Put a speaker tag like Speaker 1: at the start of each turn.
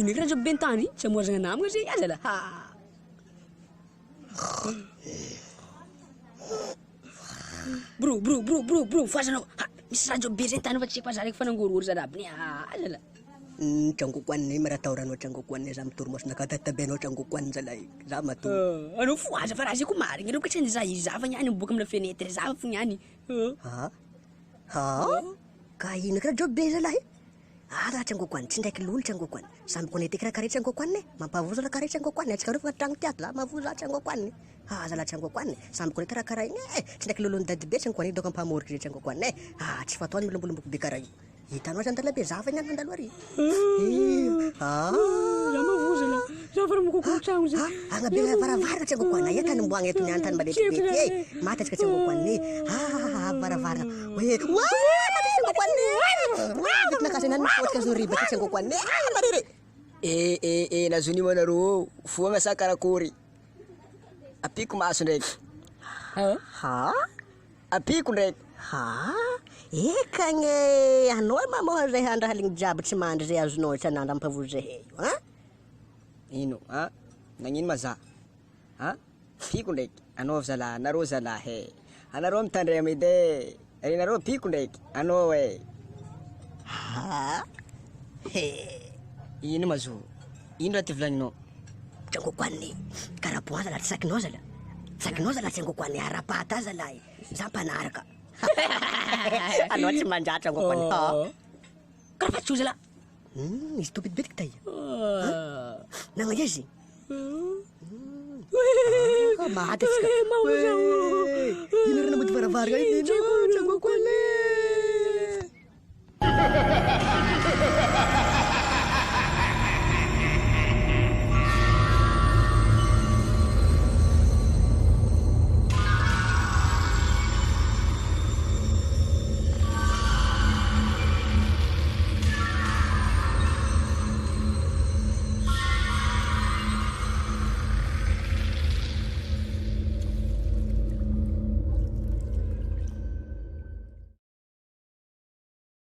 Speaker 1: Ini kan job bentani, semua jangan nama sih aja lah. Ha. Bro, faz não. Misra job bentani vai cek pasar que fanang guru sadap ni aja lah.
Speaker 2: Cangkukuan ni maratauran o cangkukuan ni sam turmos nakatataben o cangkukuan salay. Sama tu.
Speaker 1: Ano fuasa farasi kumari, ngiro kasi sa isa niya ano bukam na fenetre sa niya ni.
Speaker 2: Ha? Kain ka job be salay. Ada cangkukuan, cinta kelul cangkukuan. Sam koneti kira kari cangkukuan ni. Mampavuza la kari cangkukuan ni. Sekarang bukan tangtiat lah, mavuza cangkukuan ni. Salah cangkukuan ni. Sam koneti kira kari ni. Cinta kelulun tadi be cangkukuan ni dokam pamur kiri cangkukuan ni. Cifatuan belum buk bikarai. Itan macam terlebih zafa yang anda luari.
Speaker 1: Lama vuza lah. Zafa mo kukucang sih.
Speaker 2: Ang bilang para cangkukuan na yan buang itu nyantan balik balik. Mata ke cangkukuan ni. Para. Wah, tadi cangkukuan ni. Bit na kasi nan podcast no ribet cangkukuan ni. Mariri.
Speaker 3: Nazuni mo na ro. Fuwa nga sa karakuri. Api kumaso rek.
Speaker 2: Ha?
Speaker 3: Api kun rek.
Speaker 2: Ha? Kanye ano mamo rehan haling jabat si man re azno sanandam pavuze ha?
Speaker 3: Ino, ha? Nangin maza. Ha? Api kun rek. Ano sala, naro sala he. Anarom tan remide. Ari naro api kun rek. Ano we.
Speaker 2: Ha?
Speaker 3: Ino mazu. Ino ratiflan no.
Speaker 2: Cangkukuan ni. Karapuan salat saknoza la. Saknoza la cangkukuan ni harapata salai. Sampai naraka. Ano si manja cangkukuan.
Speaker 1: Karapat sudah lah.
Speaker 2: Stupid bit kita ya. Nang aja sih. Mahatis ka.
Speaker 1: Mau jauh.
Speaker 2: Ini rin naman para-para ini. Cangkukuan ni.